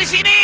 di sini.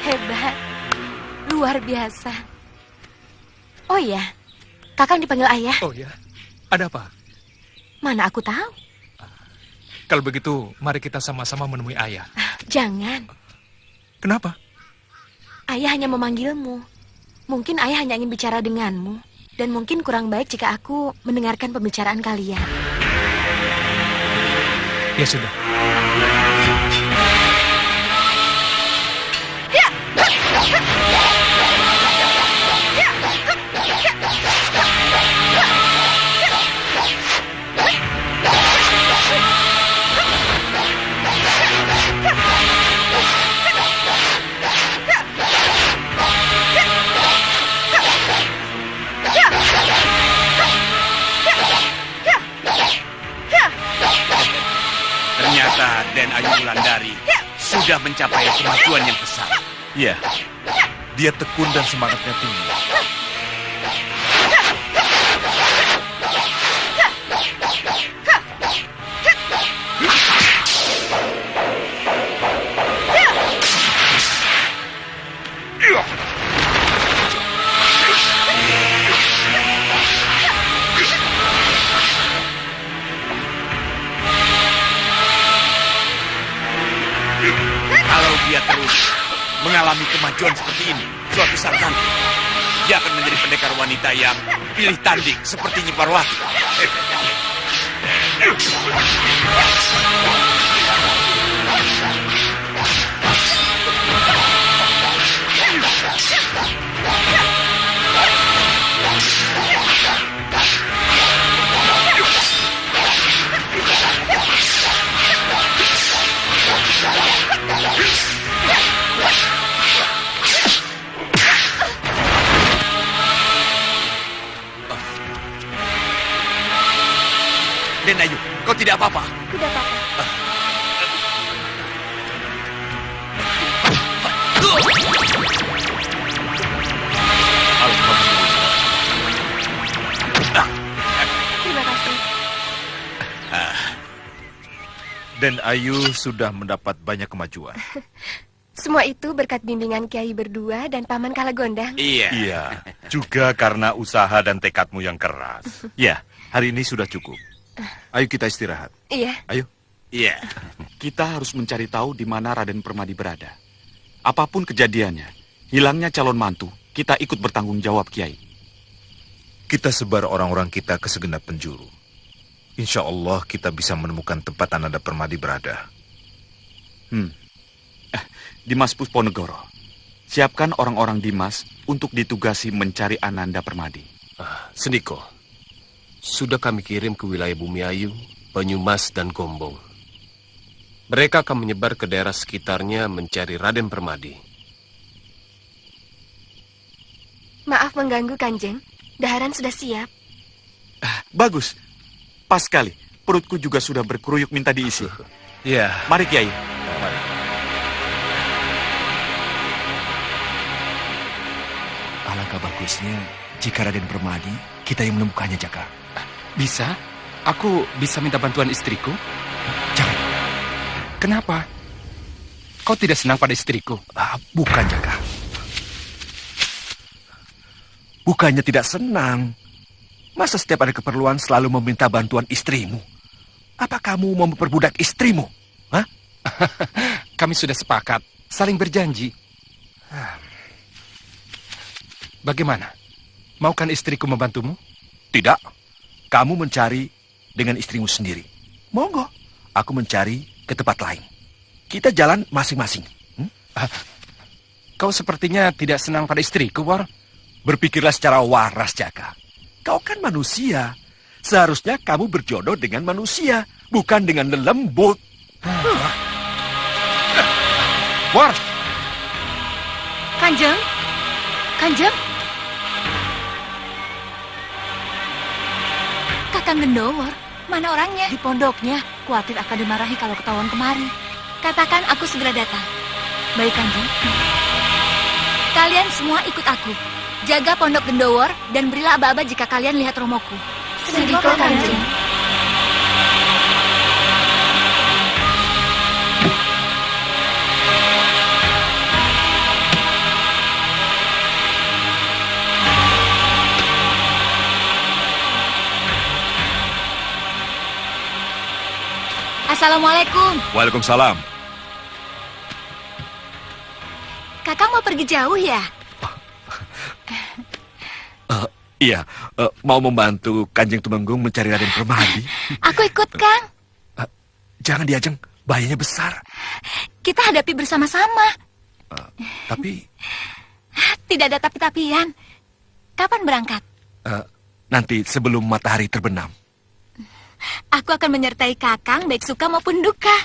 Hebat. Luar biasa. Oh ya, Kakang dipanggil ayah. Oh ya, ada apa? Mana aku tahu. Kalau begitu, mari kita sama-sama menemui ayah. Jangan. Kenapa? Ayah hanya memanggilmu. Mungkin ayah hanya ingin bicara denganmu. Dan mungkin kurang baik jika aku mendengarkan pembicaraan kalian. Ya sudah. Ternyata Den Ayu Wulandari sudah mencapai kemajuan yang besar. Iya, dia tekun dan semangatnya tinggi. Kalau dia terus mengalami kemajuan seperti ini, suatu saat nanti dia akan menjadi pendekar wanita yang pilih tanding seperti Nyi Parwati. Den Ayu, kau tidak apa-apa? Tidak apa-apa. Terima kasih. Dan Ayu sudah mendapat banyak kemajuan. Semua itu berkat bimbingan Kiai berdua dan Paman Kalagondang. Iya, juga karena usaha dan tekadmu yang keras. Ya, hari ini sudah cukup. Ayo kita istirahat. Iya. Ayo. Iya. Kita harus mencari tahu di mana Raden Permadi berada. Apapun kejadiannya, hilangnya calon mantu, kita ikut bertanggung jawab, Kiai. Kita sebar orang-orang kita ke segenap penjuru. Insya Allah kita bisa menemukan tempat Ananda Permadi berada. Dimas Pusponegoro, siapkan orang-orang Dimas untuk ditugasi mencari Ananda Permadi. Sendiko, sudah kami kirim ke wilayah Bumiayu, Banyumas, dan Gombong. Mereka akan menyebar ke daerah sekitarnya mencari Raden Permadi. Maaf mengganggu, Kanjeng. Daharan sudah siap. Bagus, pas sekali. Perutku juga sudah berkeruyuk minta diisi. Ya. Mari, Kiai. Mari. Alangkah bagusnya jika Raden Permadi kita yang menemukannya, Jaka. Bisa? Aku bisa minta bantuan istriku? Jangan. Kenapa? Kau tidak senang pada istriku? Bukan, Jaka. Bukannya tidak senang. Masa setiap ada keperluan selalu meminta bantuan istrimu? Apa kamu mau memperbudak istrimu? Hah? Kami sudah sepakat, saling berjanji. Bagaimana? Maukan istriku membantumu? Tidak. Kamu mencari dengan istrimu sendiri. Monggo. Aku mencari ke tempat lain. Kita jalan masing-masing. Kau sepertinya tidak senang pada istriku, War. Berpikirlah secara waras, Jaka. Kau kan manusia. Seharusnya kamu berjodoh dengan manusia, bukan dengan lelembut. War! Kanjeng? Kanjeng? Kakang Gendowor, mana orangnya? Di pondoknya, khawatir akan dimarahi kalau ketahuan kemari. Katakan aku segera datang. Baik, Kanjeng. Kalian semua ikut aku. Jaga pondok Gendowor dan berilah aba-aba jika kalian lihat romoku. Sediko, Kanjeng. Assalamualaikum. Waalaikumsalam. Kakang mau pergi jauh ya? Iya, mau membantu Kanjeng Tumenggung mencari Raden Permadi. Aku ikut, Kang. Jangan diajeng, bahayanya besar. Kita hadapi bersama-sama. Tapi Tidak ada tapi-tapian. Kapan berangkat? nanti sebelum matahari terbenam. Aku akan menyertai Kakang baik suka maupun duka.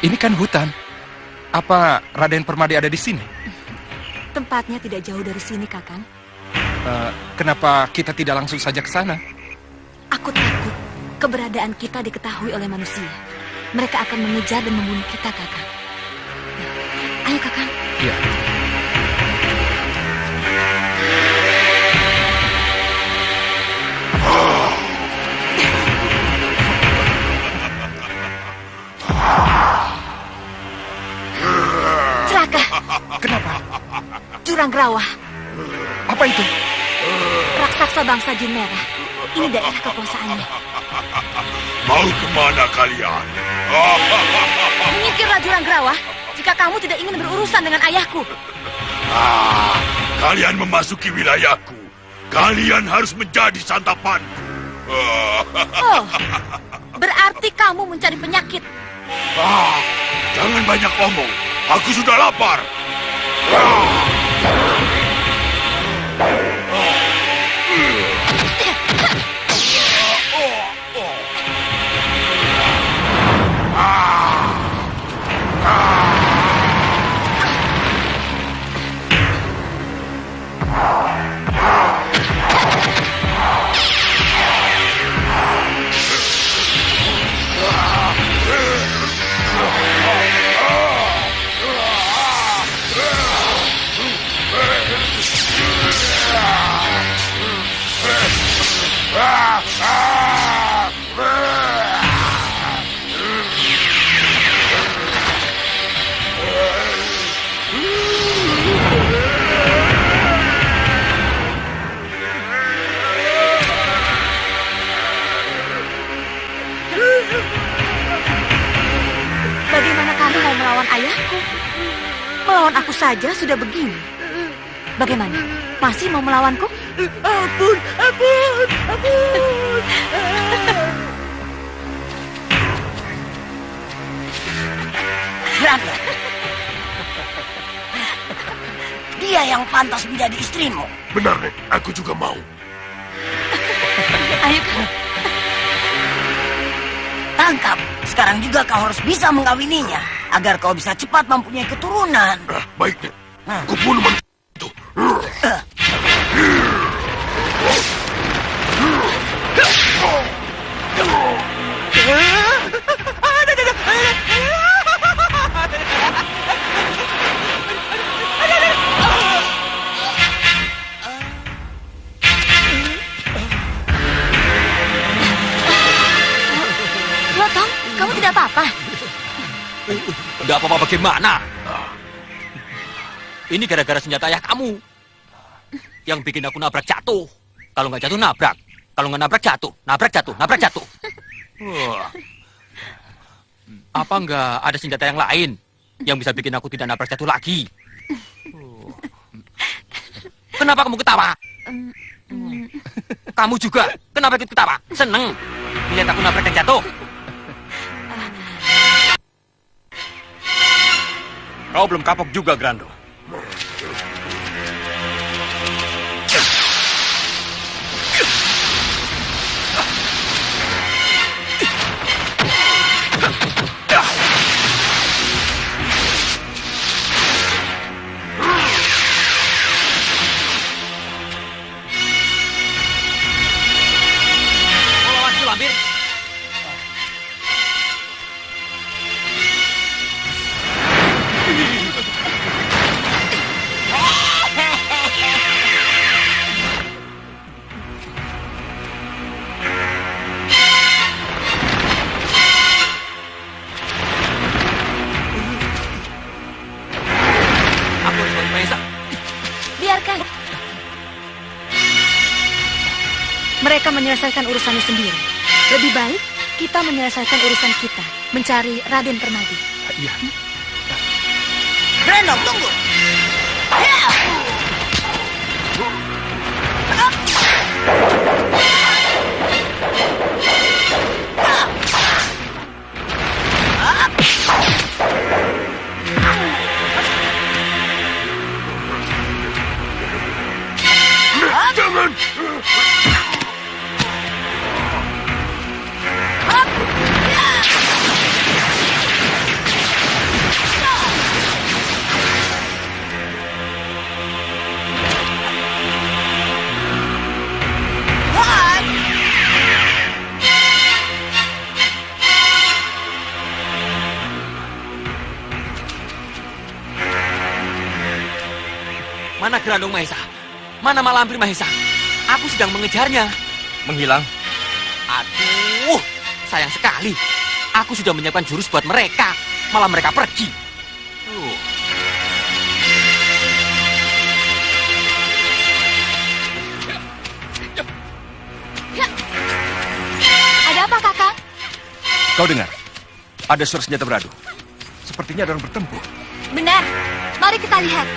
Ini kan hutan. Apa Raden Permadi ada di sini? Tempatnya tidak jauh dari sini, Kakang. Kenapa kita tidak langsung saja ke sana? Aku takut keberadaan kita diketahui oleh manusia. Mereka akan mengejar dan membunuh kita, Kakang. Ayo, Kakang. Iya. Celaka, Kenapa? Jurang Grawah, Apa itu? raksasa bangsa Jin Merah. Ini daerah kekuasaannya. Mau kemana kalian? Menyingkirlah Jurang Grawah jika kamu tidak ingin berurusan dengan ayahku. Kalian memasuki wilayahku. Kalian harus menjadi santapanku. Oh, berarti kamu mencari penyakit. Jangan banyak omong. Aku sudah lapar. Bagaimana kamu mau melawan ayahku? Melawan aku saja sudah begini. Bagaimana? Masih mau melawanku? Ampun, ampun, ampun. Berangkat. Dia yang pantas menjadi istrimu. Benar, Nek. Aku juga mau. Ayo, Kang. Tangkap. Sekarang juga kau harus bisa mengawininya. Agar kau bisa cepat mempunyai keturunan. Baik, Nek. Aku bunuh manusia itu. Kamu tidak apa-apa? Tidak apa-apa bagaimana? Ini gara-gara senjata ayah kamu. Yang bikin aku nabrak jatuh. Kalau nggak jatuh, nabrak. Kalau nggak nabrak, jatuh. Nabrak, jatuh. Nabrak, jatuh. Apa nggak ada senjata yang lain yang bisa bikin aku tidak nabrak jatuh lagi? Kenapa kamu ketawa? Kamu juga? Kenapa ikut ketawa? Seneng lihat aku nabrak dan jatuh? Kau belum kapok juga, Grando. Lampir. Aku harus bantu Mahesa. Biarkan. Mereka menyelesaikan urusannya sendiri. Lebih baik kita menyelesaikan urusan kita, mencari Raden Permadi. Iya. Grandong, tunggu. Mana Grandong Mahesa? Mana Malampir Mahesa? Aku sedang mengejarnya. Menghilang. Aduh, sayang sekali. Aku sudah menyiapkan jurus buat mereka. Malah mereka pergi. Ada apa, Kakang? Kau dengar? Ada suara senjata beradu. Sepertinya ada orang bertempur. Benar. Mari kita lihat.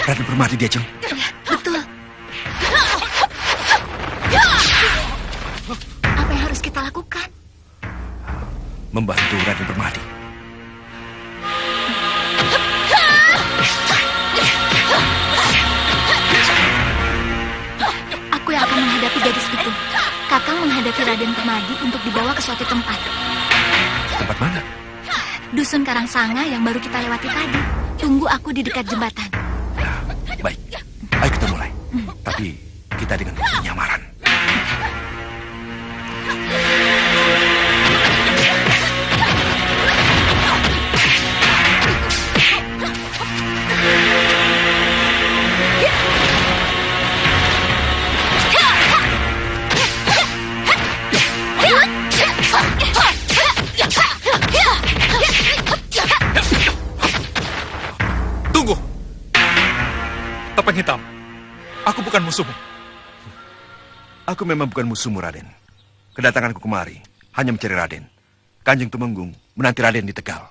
Raden Permadi dia, Jeng. Betul. Apa yang harus kita lakukan? Membantu Raden Permadi. Aku yang akan menghadapi gadis itu. Kakang menghadapi Raden Permadi untuk dibawa ke suatu tempat. Tempat mana? Dusun Karangsanga yang baru kita lewati tadi. Tunggu aku di dekat jembatan. Baik, ayo kita mulai. Tapi kita dengan penyamaran. Tunggu. Topeng hitam. Aku bukan musuhmu. Aku memang bukan musuhmu, Raden. Kedatanganku kemari hanya mencari Raden. Kanjeng Tumenggung menanti Raden di Tegal.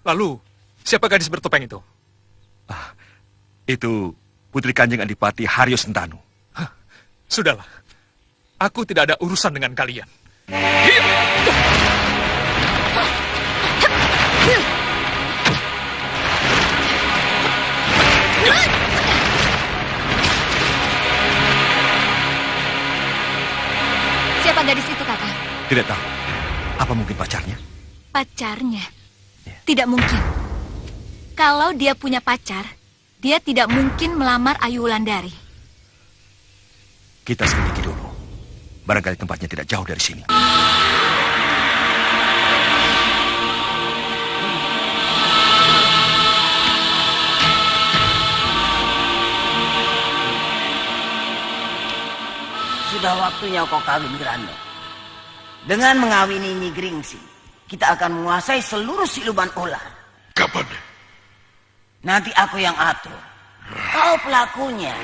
Lalu, siapa gadis bertopeng itu? Itu Putri Kanjeng Adipati Haryo Sentanu. Sudahlah. Aku tidak ada urusan dengan kalian. Siapa gadis itu, Kakak? Tidak tahu. Apa mungkin pacarnya? Pacarnya? Tidak mungkin. Kalau dia punya pacar, dia tidak mungkin melamar Ayu Wulandari. Kita selidiki dulu. Barangkali tempatnya tidak jauh dari sini. Sudah waktunya kau kawin, Grando. Dengan mengawini Nyi Gringsi, kita akan menguasai seluruh siluman ular. Kapan? Nanti aku yang atur. Kau pelakunya.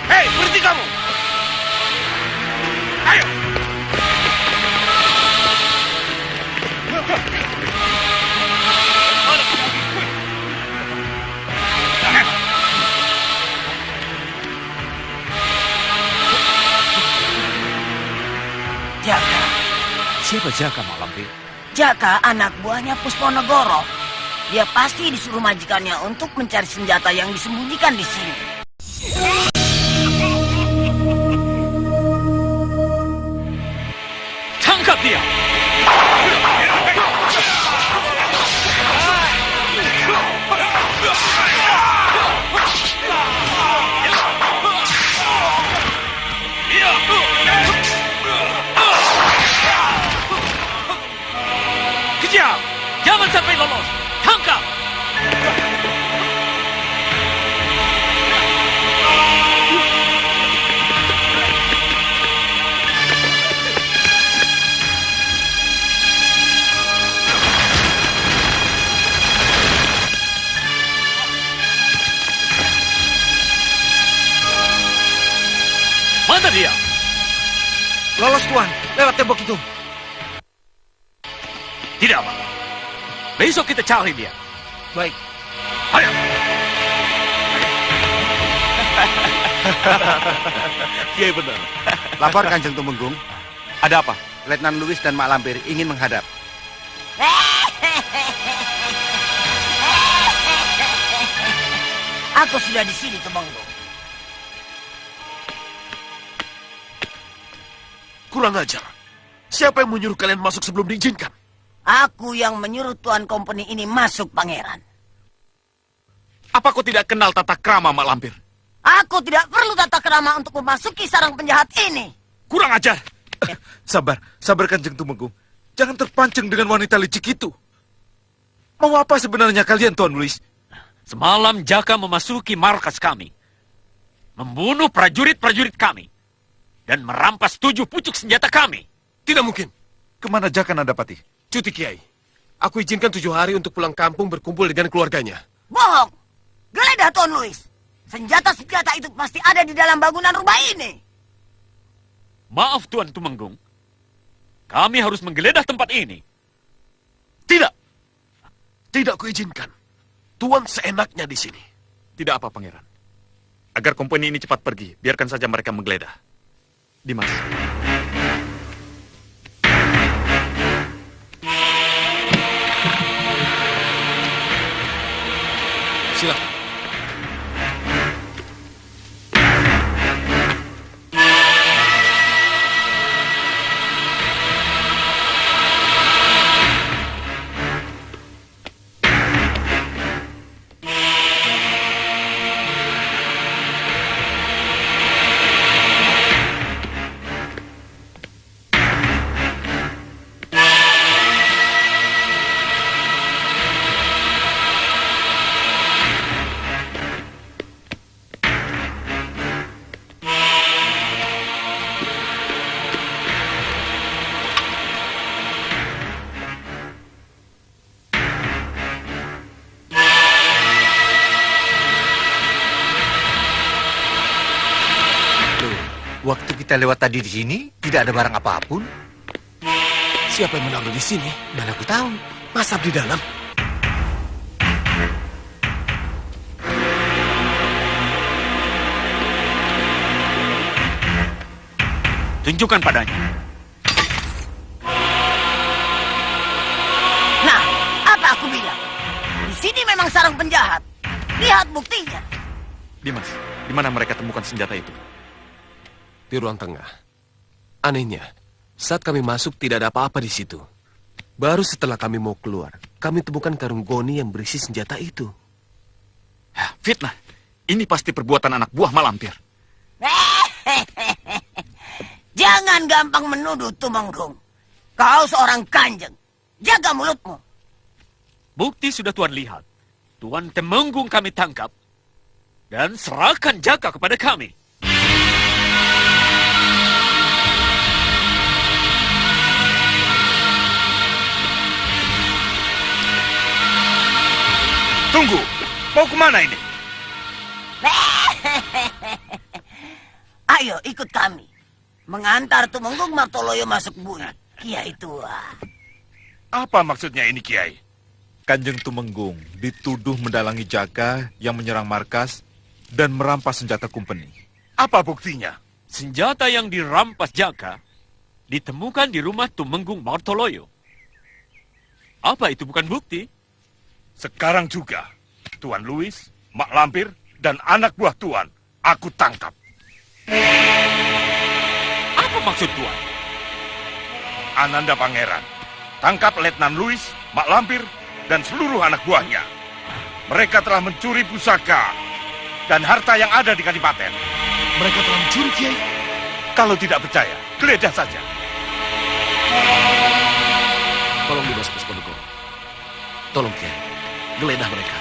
Hei, berhenti kamu! Ayo! Jaka. Siapa Jaka, Mak Lampir? Jaka anak buahnya Pusponegoro. Dia pasti disuruh majikannya untuk mencari senjata yang disembunyikan di sini. Tangkap dia! Kejar! Jangan sampai lolos! Tangkap! Mana dia? Lolos, Tuan. Lewat tembok itu. Tidak, Pak. Besok kita cari dia. Baik. Ayo! Kiai benar. Lapor Kanjeng Tumenggung, Ada apa? Letnan Louis dan Mak Lampir ingin menghadap. Aku sudah di sini, Tumenggung. Kurang ajar. Siapa yang menyuruh kalian masuk sebelum diizinkan? Aku yang menyuruh tuan company ini masuk, Pangeran. Apa kau tidak kenal tata krama, Mak Lampir? Aku tidak perlu tata krama untuk memasuki sarang penjahat ini. Kurang ajar. Sabar, sabar Kanjeng Tumenggung. Jangan terpancing dengan wanita licik itu. Mau apa sebenarnya kalian, Tuan Louis? Semalam Jaka memasuki markas kami. Membunuh prajurit-prajurit kami. Dan merampas 7 pucuk senjata kami. Tidak mungkin. Kemana Jaka Nadapati? Cuti Kiai. Aku izinkan 7 hari untuk pulang kampung berkumpul dengan keluarganya. Bohong. Geledah, Tuan Louis. Senjata-senjata itu pasti ada di dalam bangunan rumah ini. Maaf Tuan Tumenggung. Kami harus menggeledah tempat ini. Tidak. Tidak kuizinkan. Tuan seenaknya di sini. Tidak apa, Pangeran. Agar company ini cepat pergi, biarkan saja mereka menggeledah. Dimas. Silakan. Waktu kita lewat tadi di sini, tidak ada barang apapun. Siapa yang menaruh di sini? Mana aku tahu. Masa di dalam? Tunjukkan padanya. Nah, apa aku bilang? Di sini memang sarang penjahat. Lihat buktinya. Dimas, di mana mereka temukan senjata itu? Di ruang tengah. Anehnya, saat kami masuk tidak ada apa-apa di situ. Baru setelah kami mau keluar, kami temukan karung goni yang berisi senjata itu. Fitnah. Ini pasti perbuatan anak buah Malampir. Jangan gampang menuduh Tumenggung. Kau seorang kanjeng. Jaga mulutmu. Bukti sudah Tuan lihat. Tuan Temenggung kami tangkap. Dan serahkan Jaka kepada kami. Tunggu, mau kemana ini? Ayo ikut kami. Mengantar Tumenggung Martoloyo masuk bui. Kiai tua. Apa maksudnya ini, Kiai? Kanjeng Tumenggung dituduh mendalangi Jaka yang menyerang markas dan merampas senjata kumpeni. Apa buktinya? Senjata yang dirampas Jaka ditemukan di rumah Tumenggung Martoloyo. Apa itu bukan bukti? Sekarang juga, Tuan Louis, Mak Lampir, dan anak buah Tuan, aku tangkap. Apa maksud Tuan? Ananda Pangeran, tangkap Letnan Louis, Mak Lampir, dan seluruh anak buahnya. Mereka telah mencuri pusaka dan harta yang ada di Kadipaten. Mereka telah mencuri, Kiai. Kalau tidak percaya, geledah saja. Tolong Dimas Puspanegoro. Tolong, Kiai. Geledah mereka.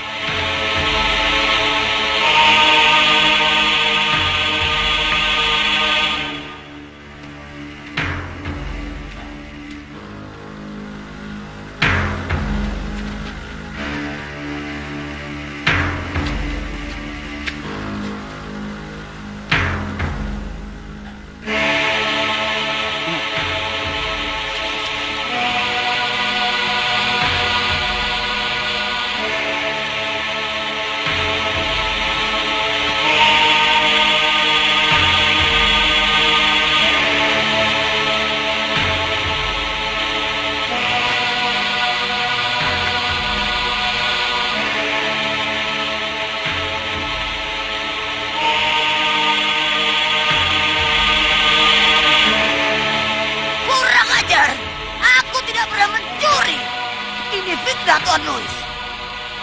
Fitnah, Tuan Louis.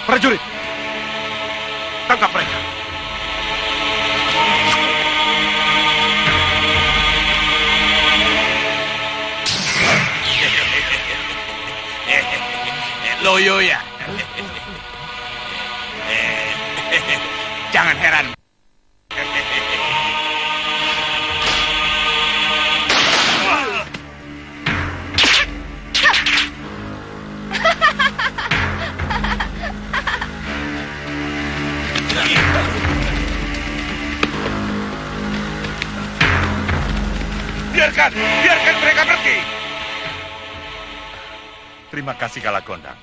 Prajurit, tangkap mereka. Loyo ya. Jangan heran. Biarkan mereka pergi. Terima kasih Kalagondang.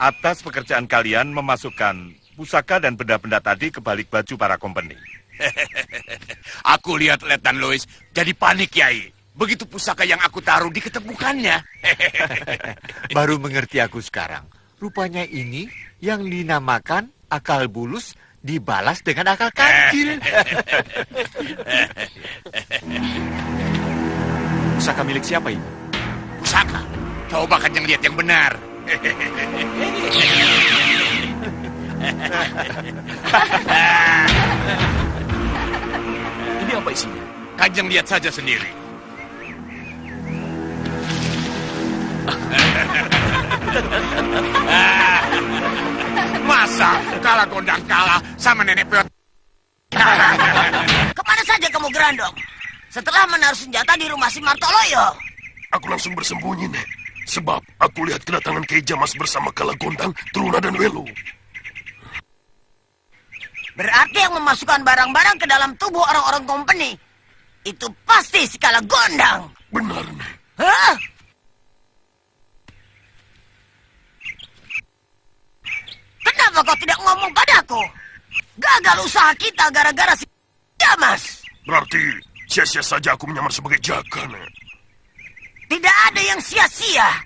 Atas pekerjaan kalian memasukkan pusaka dan benda-benda tadi ke balik baju para kompeni. Aku lihat Letnan Louis jadi panik, Kiai. Begitu pusaka yang aku taruh diketemukannya. Baru mengerti aku sekarang. Rupanya ini yang dinamakan akal bulus dibalas dengan akal kancil. Pusaka milik siapa ini? Pusaka? Coba Kanjeng lihat yang benar. Ini apa isinya? Kanjeng lihat saja sendiri. Masa Kalagondang kalah sama nenek peot? Kemana saja kamu Gerandong? Setelah menaruh senjata di rumah si Martoloyo. Aku langsung bersembunyi, Nek. Sebab aku lihat kedatangan Kiai Jamas bersama Kalagondang, Truna dan Welu. Berarti yang memasukkan barang-barang ke dalam tubuh orang-orang kompeni Itu pasti si Kalagondang. Benar, Nek. Hah? Kenapa kau tidak ngomong padaku? Gagal usaha kita gara-gara si Jamas. Berarti sia-sia saja aku menyamar sebagai Jaka, Nek. Tidak ada yang sia-sia.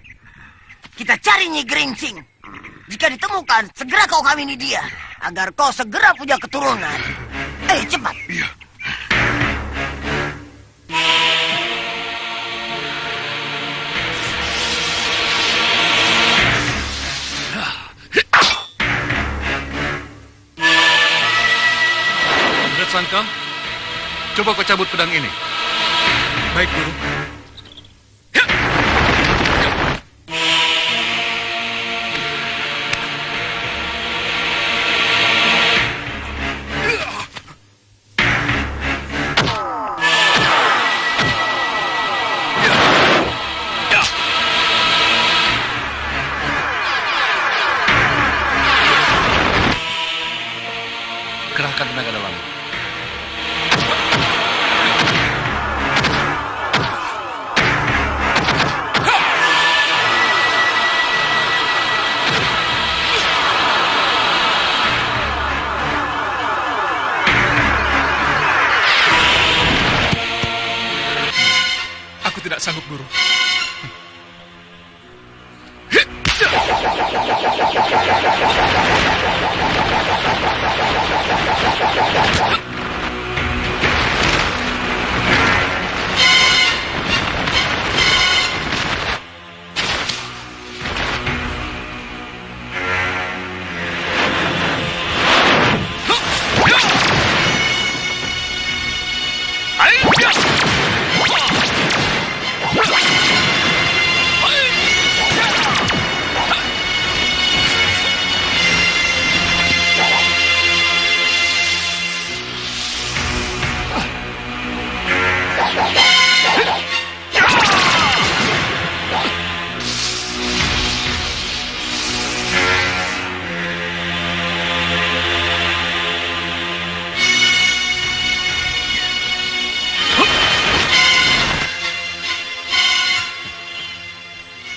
Kita cari Nyi Gringsing. Jika ditemukan, segera kau kawini dia. Agar kau segera punya keturunan. Cepat. Iya. Sangkang, coba kau cabut pedang ini. Baik, Guru. Kerahkan tenaga dalam. Aku tidak sanggup, Guru.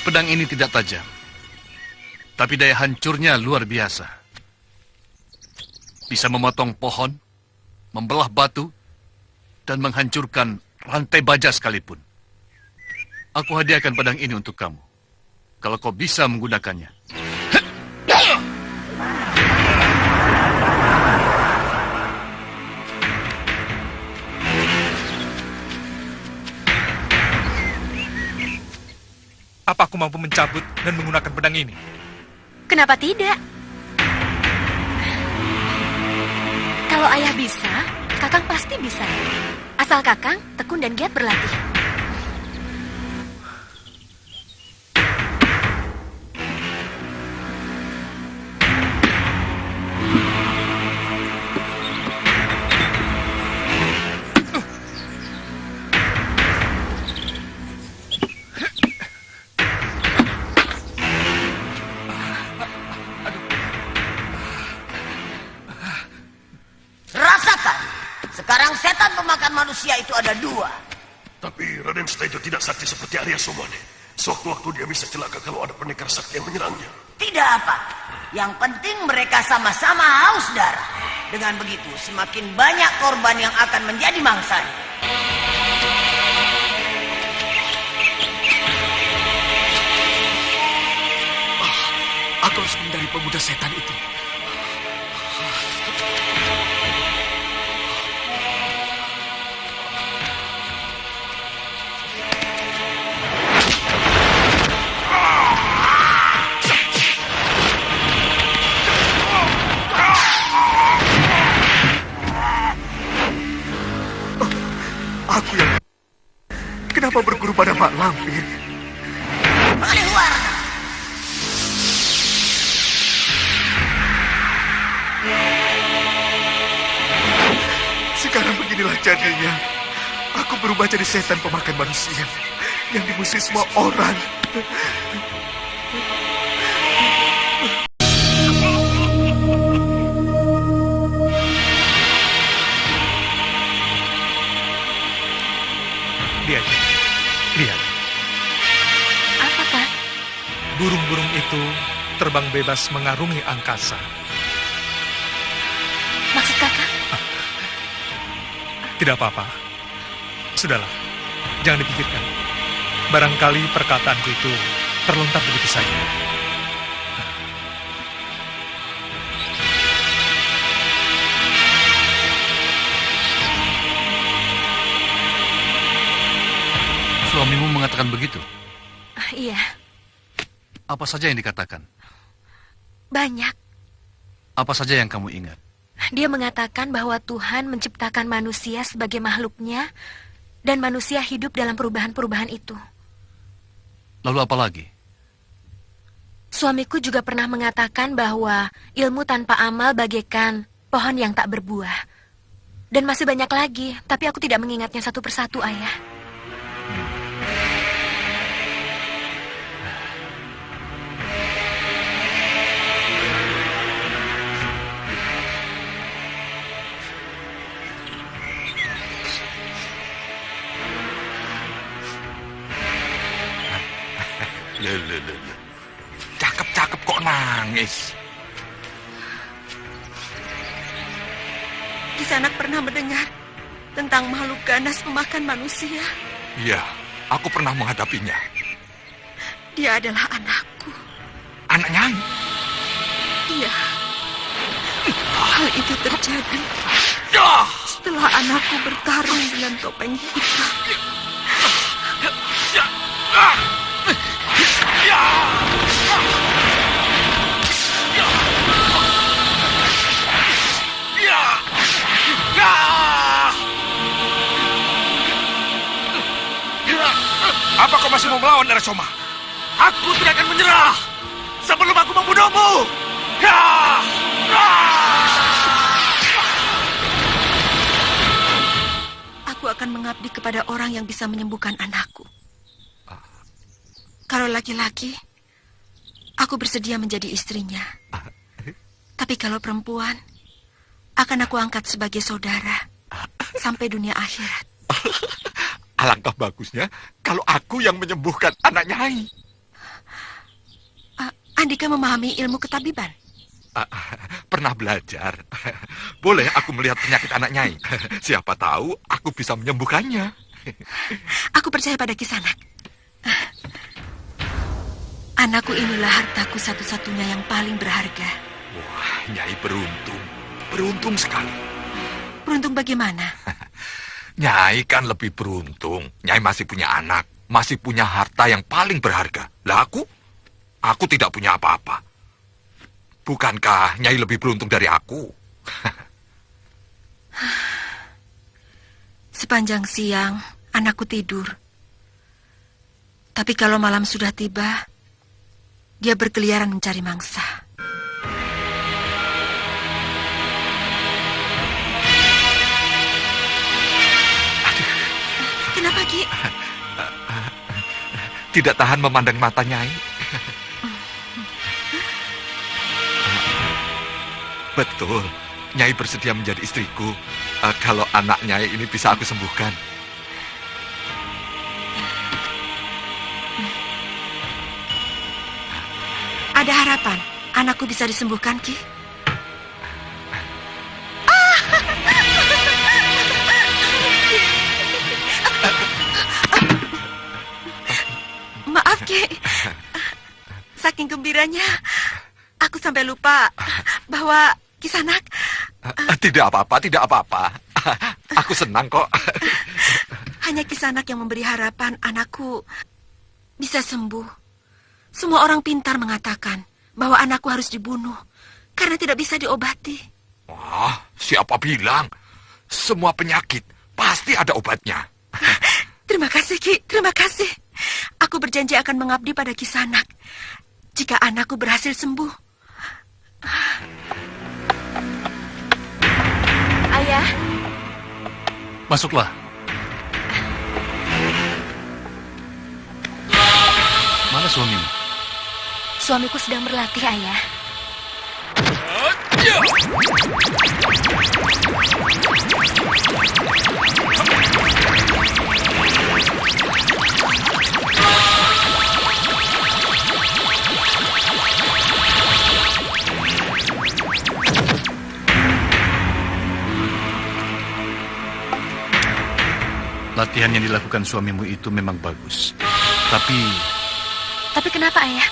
Pedang ini tidak tajam, tapi daya hancurnya luar biasa. Bisa memotong pohon, membelah batu, dan menghancurkan rantai baja sekalipun. Aku hadiahkan pedang ini untuk kamu, kalau kau bisa menggunakannya. Apa aku mampu mencabut dan menggunakan pedang ini? Kenapa tidak? Kalau ayah bisa, kakang pasti bisa. Asal kakang tekun dan giat berlatih. Rasakan. Sekarang setan pemakan manusia itu ada 2. Tapi Raden Stejo tidak sakti seperti Arya Somane. Sewaktu-waktu dia bisa celaka kalau ada pendekar sakti yang menyerangnya. Tidak apa. Yang penting mereka sama-sama haus darah. Dengan begitu, semakin banyak korban yang akan menjadi mangsanya. Aku harus menghindari pemuda setan itu. Aku yang... Kenapa berguru pada Mak Lampir? Mengalih warna. Sekarang beginilah jadinya. Aku berubah jadi setan pemakan manusia yang dimusuhi semua orang. terbang bebas mengarungi angkasa. Maksud kakak? Tidak apa-apa. Sudahlah, jangan dipikirkan. Barangkali perkataanku itu terlontar begitu saja. Suamimu mengatakan begitu? Iya, Apa saja yang dikatakan? banyak. Apa saja yang kamu ingat? Dia mengatakan bahwa Tuhan menciptakan manusia sebagai makhluknya dan manusia hidup dalam perubahan-perubahan itu. Lalu apa lagi? Suamiku juga pernah mengatakan bahwa ilmu tanpa amal bagaikan pohon yang tak berbuah. Dan masih banyak lagi, tapi aku tidak mengingatnya satu persatu, Ayah. Cakep-cakep kok nangis. Kisanak pernah mendengar tentang makhluk ganas memakan manusia. Iya, aku pernah menghadapinya. Dia adalah anakku. Anak Nyai? Iya. Hal itu terjadi setelah anakku bertarung dengan topeng hitam. Apa kau masih mau melawan, Narasoma? Aku tidak akan menyerah sebelum aku membunuhmu. Aku akan mengabdi kepada orang yang bisa menyembuhkan anakku. Kalau laki-laki, aku bersedia menjadi istrinya. Tapi kalau perempuan, akan aku angkat sebagai saudara sampai dunia akhirat. Alangkah bagusnya kalau aku yang menyembuhkan anak Nyai. Andika memahami ilmu ketabiban. Pernah belajar. Boleh aku melihat penyakit anak Nyai? Siapa tahu aku bisa menyembuhkannya. Aku percaya pada Kisanak. Anakku inilah hartaku satu-satunya yang paling berharga. Wah, Nyai beruntung. Beruntung sekali. Beruntung bagaimana? Nyai kan lebih beruntung. Nyai masih punya anak, masih punya harta yang paling berharga. Lah aku tidak punya apa-apa. Bukankah Nyai lebih beruntung dari aku? Sepanjang siang, anakku tidur. Tapi kalau malam sudah tiba, dia berkeliaran mencari mangsa. Kenapa, Ki? Tidak tahan memandang mata Nyai. Betul, Nyai bersedia menjadi istriku kalau anak Nyai ini bisa aku sembuhkan. Ada harapan anakku bisa disembuhkan, Ki? Maaf, Ki. Saking gembiranya, aku sampai lupa bahwa Kisanak... Tidak apa-apa, tidak apa-apa. Aku senang kok. Hanya Kisanak yang memberi harapan anakku bisa sembuh. Semua orang pintar mengatakan bahwa anakku harus dibunuh karena tidak bisa diobati. Wah, siapa bilang? Semua penyakit pasti ada obatnya. Terima kasih, Ki. Terima kasih. Aku berjanji akan mengabdi pada Kisanak jika anakku berhasil sembuh. Ayah. Masuklah. Mana suamimu? Suamiku sedang berlatih, Ayah. Latihan yang dilakukan suamimu itu memang bagus. Tapi kenapa, Ayah?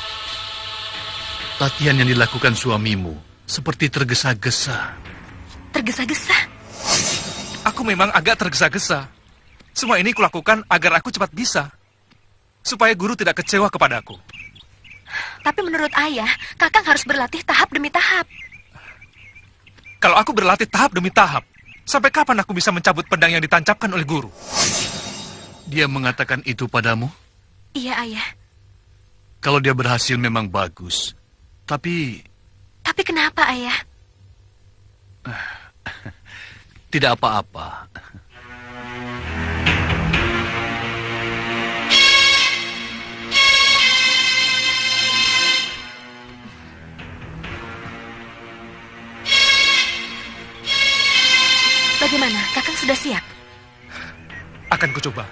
Latihan yang dilakukan suamimu seperti tergesa-gesa. Tergesa-gesa? Aku memang agak tergesa-gesa. Semua ini kulakukan agar aku cepat bisa. Supaya guru tidak kecewa kepadaku. Tapi menurut Ayah, Kakang harus berlatih tahap demi tahap. Kalau aku berlatih tahap demi tahap, sampai kapan aku bisa mencabut pedang yang ditancapkan oleh guru? Dia mengatakan itu padamu? Iya, Ayah. Kalau dia berhasil memang bagus. Tapi kenapa, Ayah? Tidak apa-apa. Bagaimana? Kakang sudah siap? Akan kucoba.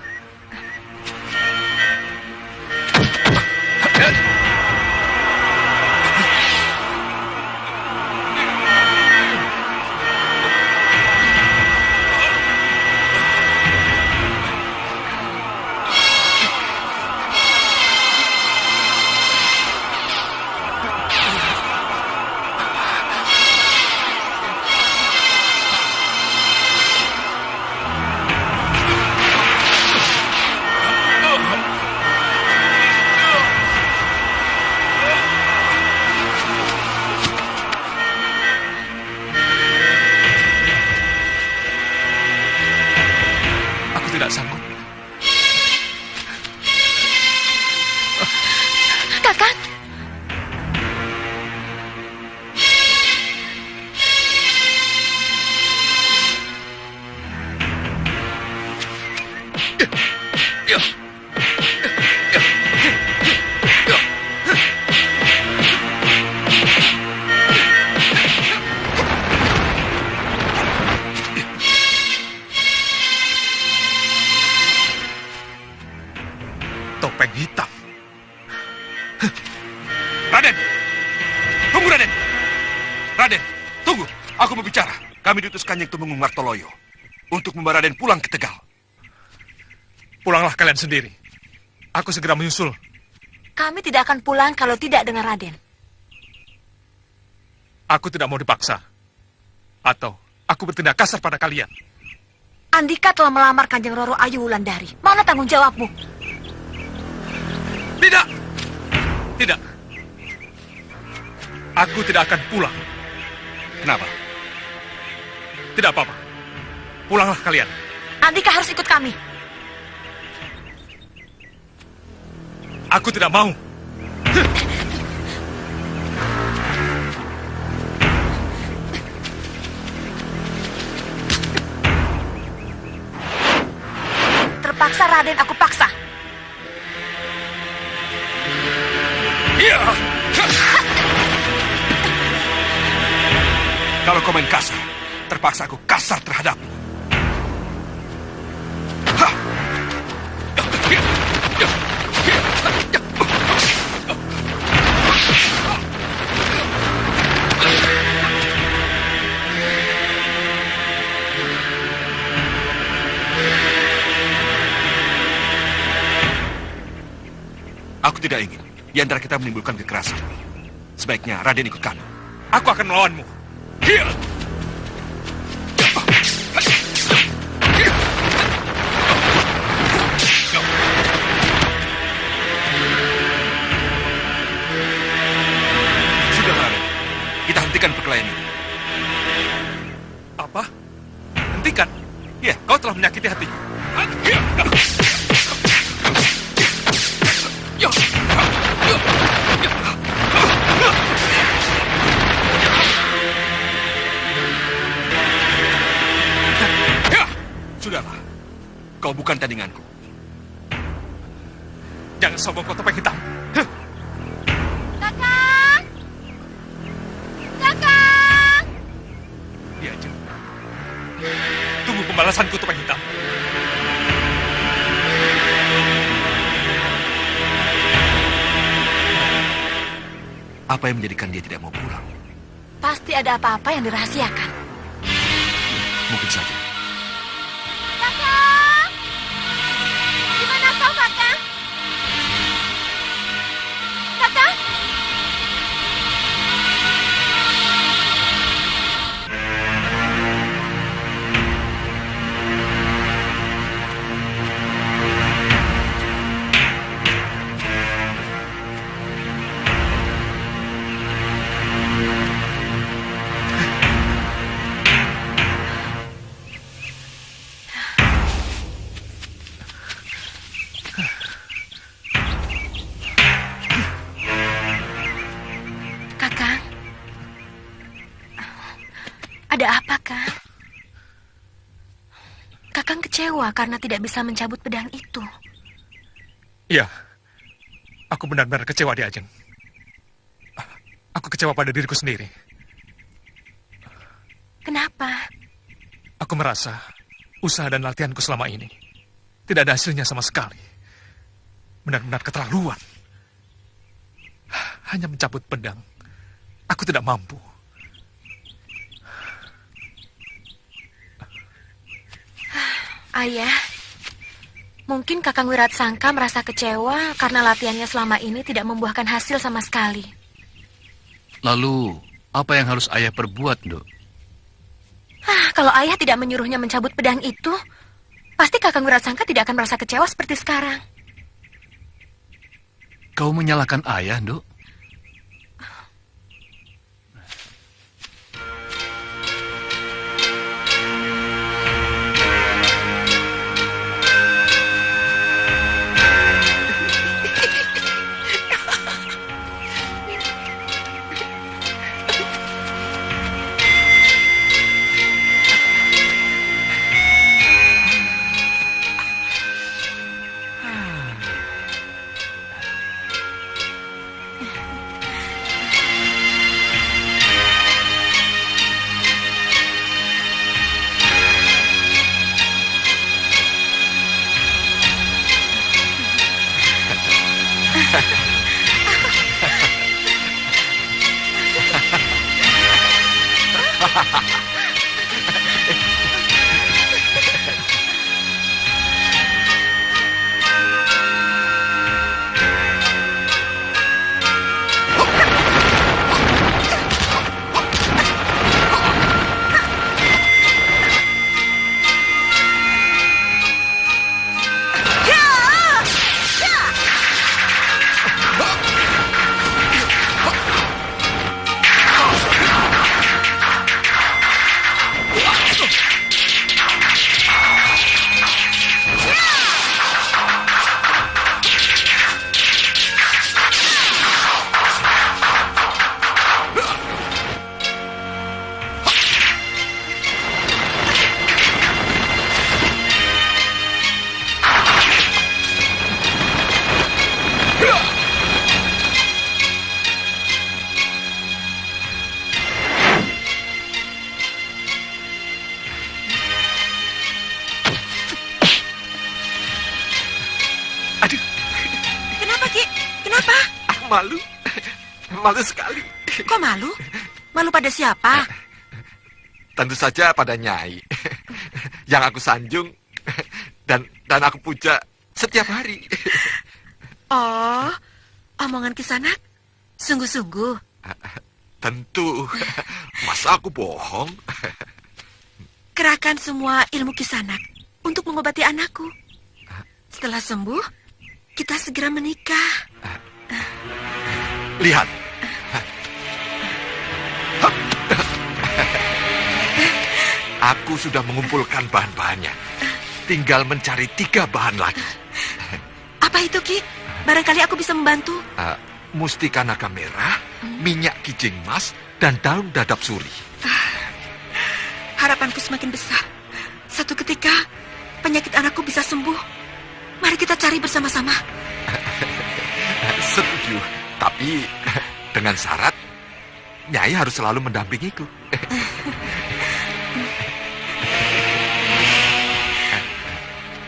Tidak sanggup. Kakang! Topeng hitam. Raden! Tunggu, Raden! Raden, tunggu. Aku mau bicara. Kami diutus Kanjeng Tumenggung Martoloyo untuk membawa Raden pulang ke Tegal. Pulanglah kalian sendiri. Aku segera menyusul. Kami tidak akan pulang kalau tidak dengan Raden. Aku tidak mau dipaksa. Atau aku bertindak kasar pada kalian. Andika telah melamar Kanjeng Roro Ayu Wulandari. Mana tanggung jawabmu? Tidak! Tidak. Aku tidak akan pulang. Kenapa? Tidak apa-apa. Pulanglah kalian. Andika harus ikut kami. Aku tidak mau. Terpaksa, Raden, aku paksa. Kalau kau main kasar, terpaksa aku kasar terhadapmu. Aku tidak ingin di antara kita menimbulkan kekerasan. Sebaiknya Raden ikut kami. Aku akan melawanmu. Sudah, Raden. Kita hentikan perkelahian ini. Apa? Hentikan? Ya, kau telah menyakiti hatiku. Sudahlah, kau bukan tandinganku. Jangan sombong kau topeng hitam. Kakang! Kakang! Dia aja. Tunggu pembalasanku topeng hitam. Apa yang menjadikan dia tidak mau pulang? Pasti ada apa-apa yang dirahasiakan. Mungkin saja. Kakang! Ada apa, Kang? Kakang kecewa karena tidak bisa mencabut pedang itu. Iya, aku benar-benar kecewa di Ajeng. Aku kecewa pada diriku sendiri. Kenapa? Aku merasa usaha dan latihanku selama ini tidak ada hasilnya sama sekali. Benar-benar keterlaluan. Hanya mencabut pedang, aku tidak mampu. Ayah, mungkin Kakang Wiratsangka merasa kecewa karena latihannya selama ini tidak membuahkan hasil sama sekali. Lalu, apa yang harus ayah perbuat, Dok? Kalau ayah tidak menyuruhnya mencabut pedang itu, pasti Kakang Wiratsangka tidak akan merasa kecewa seperti sekarang. Kau menyalahkan ayah, Dok? Malu. Malu sekali. Kok malu? Malu pada siapa? Tentu saja pada Nyai. Yang aku sanjung dan aku puja setiap hari. Oh, omongan Kisanak sungguh-sungguh. Tentu. Masa aku bohong? Kerahkan semua ilmu Kisanak untuk mengobati anakku. Setelah sembuh, kita segera menikah. Lihat. Aku sudah mengumpulkan bahan-bahannya. Tinggal mencari 3 bahan lagi. Apa itu, Ki? Barangkali aku bisa membantu. Mustika naga merah, minyak kijing mas, dan daun dadap suri. Harapanku semakin besar. Satu ketika, penyakit anakku bisa sembuh. Mari kita cari bersama-sama. Setuju. Tapi dengan syarat, Nyai harus selalu mendampingiku.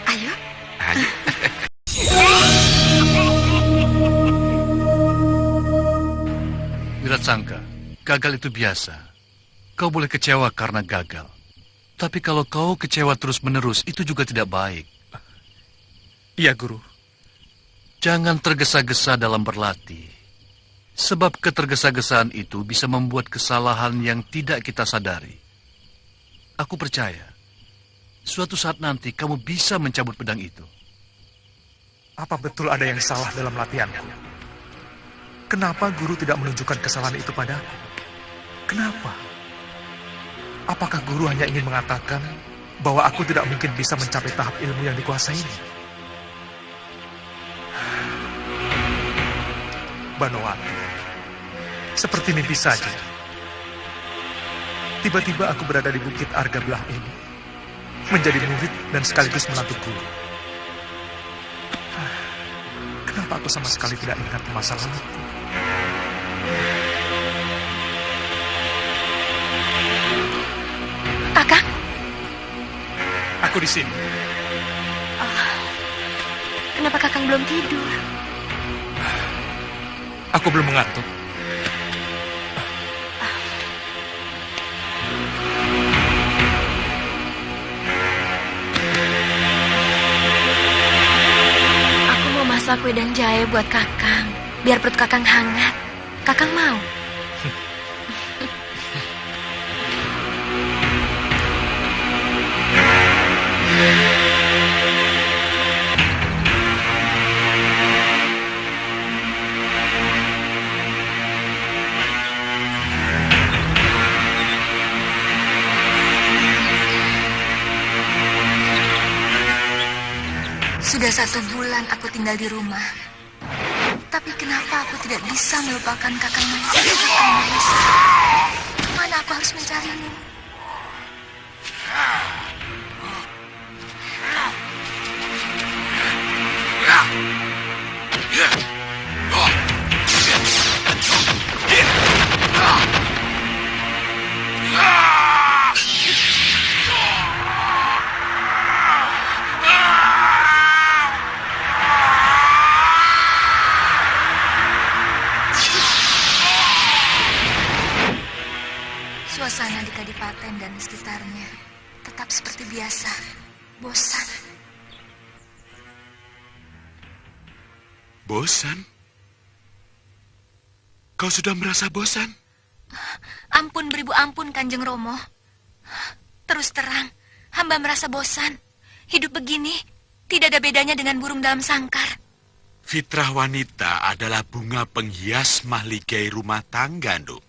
Ayo. Ayo. Wiratsangka, gagal itu biasa. Kau boleh kecewa karena gagal. Tapi kalau kau kecewa terus-menerus, itu juga tidak baik. Iya, Guru. Jangan tergesa-gesa dalam berlatih. Sebab ketergesa-gesaan itu bisa membuat kesalahan yang tidak kita sadari. Aku percaya, suatu saat nanti kamu bisa mencabut pedang itu. Apa betul ada yang salah dalam latihanku? Kenapa Guru tidak menunjukkan kesalahan itu padaku? Kenapa? Apakah Guru hanya ingin mengatakan bahwa aku tidak mungkin bisa mencapai tahap ilmu yang dikuasainya? Banowati, seperti mimpi saja. Tiba-tiba aku berada di Bukit Arga Belah ini, menjadi murid dan sekaligus menantu guru. Kenapa aku sama sekali tidak ingat masa lalu? Kakang? Aku di sini. Kenapa Kakang belum tidur? Aku belum mengantuk. Aku mau masak kue dan jahe buat Kakang, biar perut Kakang hangat. Kakang mau? Sudah 1 bulan aku tinggal di rumah. Tapi kenapa aku tidak bisa melupakan Kakang Maisa? Mana aku harus mencarimu? Suasana di Kadipaten dan sekitarnya tetap seperti biasa, bosan. Bosan? Kau sudah merasa bosan? Ampun beribu ampun Kanjeng Romo. Terus terang, hamba merasa bosan. Hidup begini tidak ada bedanya dengan burung dalam sangkar. Fitrah wanita adalah bunga penghias mahligai rumah tangga, Nduk.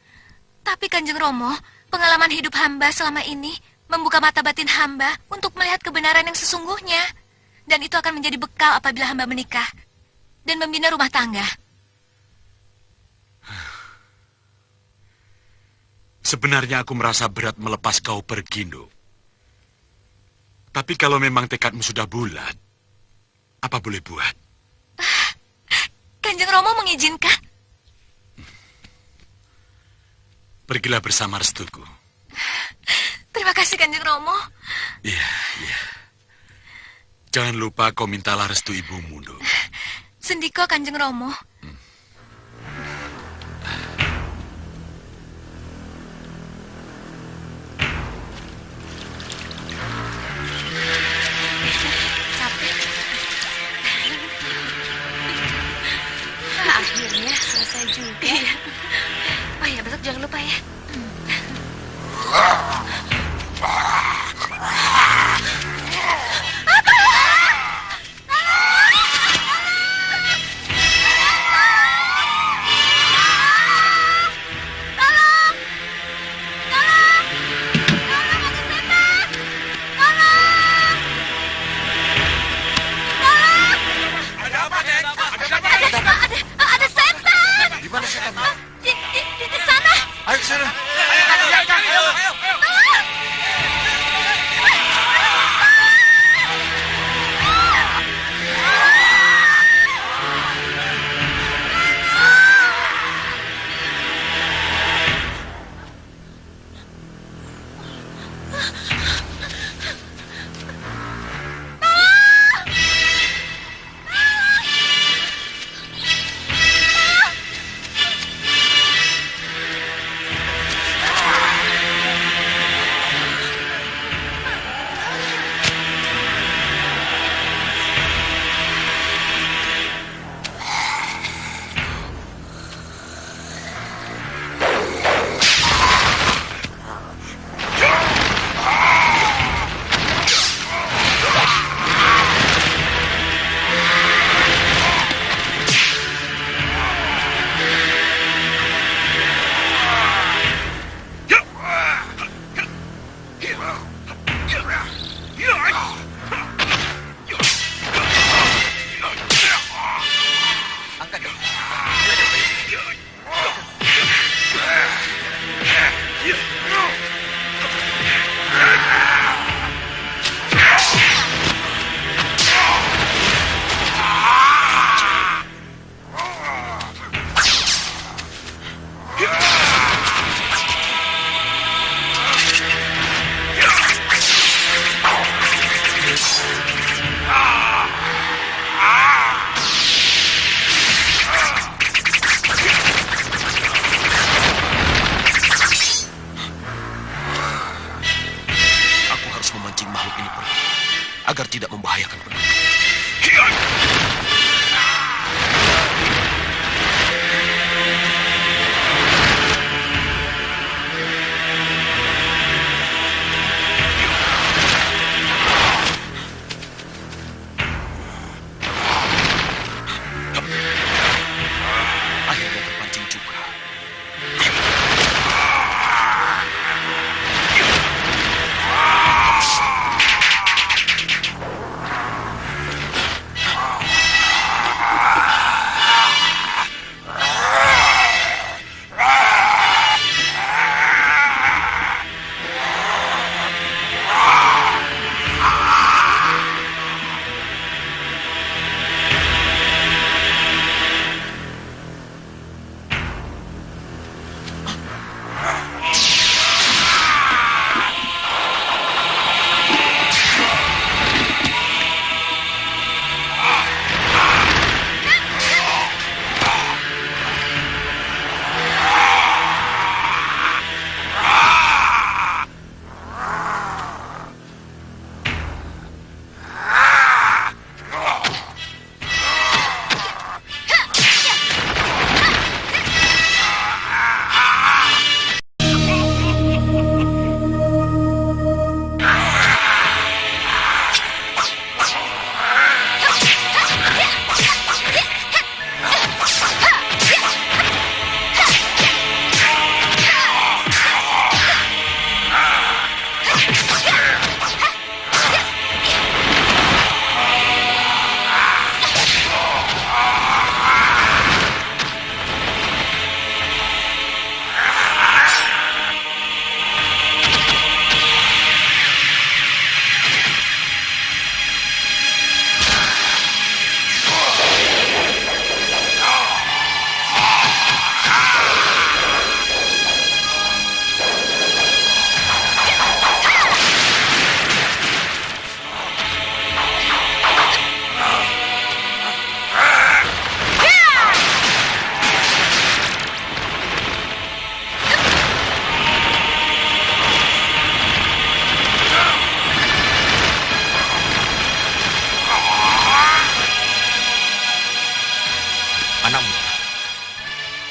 Tapi Kanjeng Romo, pengalaman hidup hamba selama ini membuka mata batin hamba untuk melihat kebenaran yang sesungguhnya. Dan itu akan menjadi bekal apabila hamba menikah dan membina rumah tangga. Sebenarnya aku merasa berat melepas kau pergi, Nduk. Tapi kalau memang tekadmu sudah bulat, apa boleh buat? Kanjeng Romo mengizinkan? Pergilah bersama restuku. Terima kasih Kanjeng Romo. Iya, iya. Jangan lupa kau mintalah restu ibumu, Nduk. Sendiko Kanjeng Romo. Akhirnya selesai juga. Oh ya, besok jangan lupa ya. Ada setan. Di mana setan? Di sana. Ayo ke sana. agar tidak membahayakan penduduk. Akhirnya terpancing juga.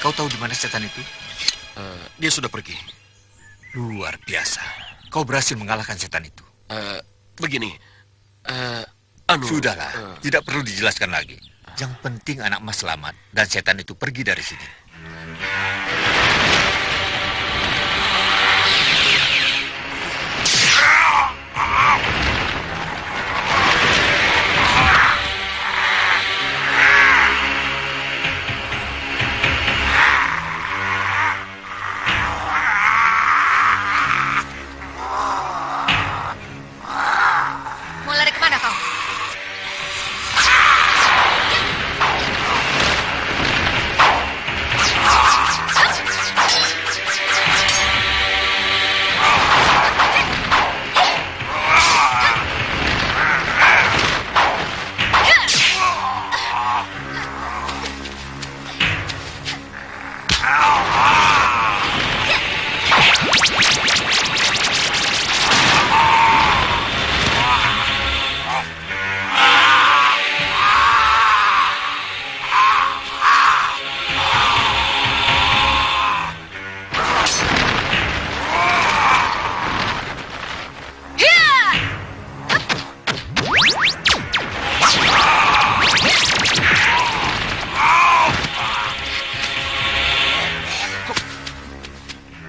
Kau tahu di mana setan itu? Dia sudah pergi. Luar biasa. Kau berhasil mengalahkan setan itu. Begini. Sudahlah, tidak perlu dijelaskan lagi. Yang penting anak Mas selamat dan setan itu pergi dari sini. Mau lari kemana kau?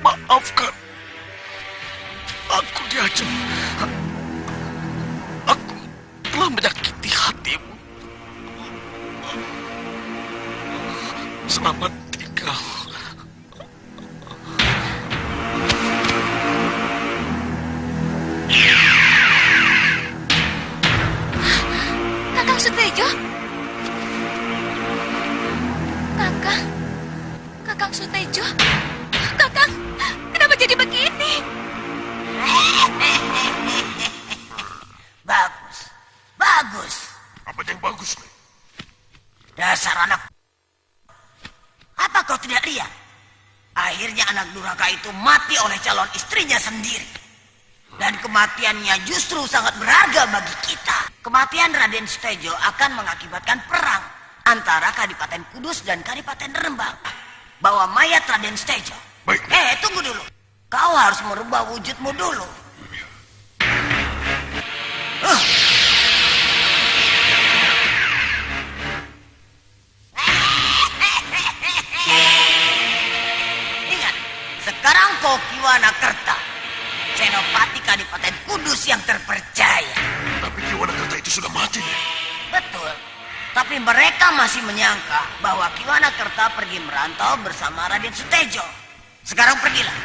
Maafkan. Aku diajem. Aku telah menyakiti hatimu. Selamat tinggal. Kakang Sutejo? Kakang Sutejo? Kakang, kenapa jadi begini? Bagus. Bagus. Apa yang bagus, Le? Dasar anak. Apa kau tidak lihat? Akhirnya anak durhaka itu mati oleh calon istrinya sendiri. Dan kematiannya justru sangat berharga bagi kita. Kematian Raden Sutejo akan mengakibatkan perang antara Kadipaten Kudus dan Kadipaten Rembang. Bawa mayat Raden Sutejo. Baik. Tunggu dulu. Kau harus merubah wujudmu dulu. Ingat, sekarang kau Kiwana Kerta, Senopati Kadipaten Kudus yang terpercaya. Tapi Kiwana Kerta itu sudah mati. Betul. Tapi mereka masih menyangka bahwa Kiwana Kerta pergi merantau bersama Raden Sutejo. Sekarang pergilah.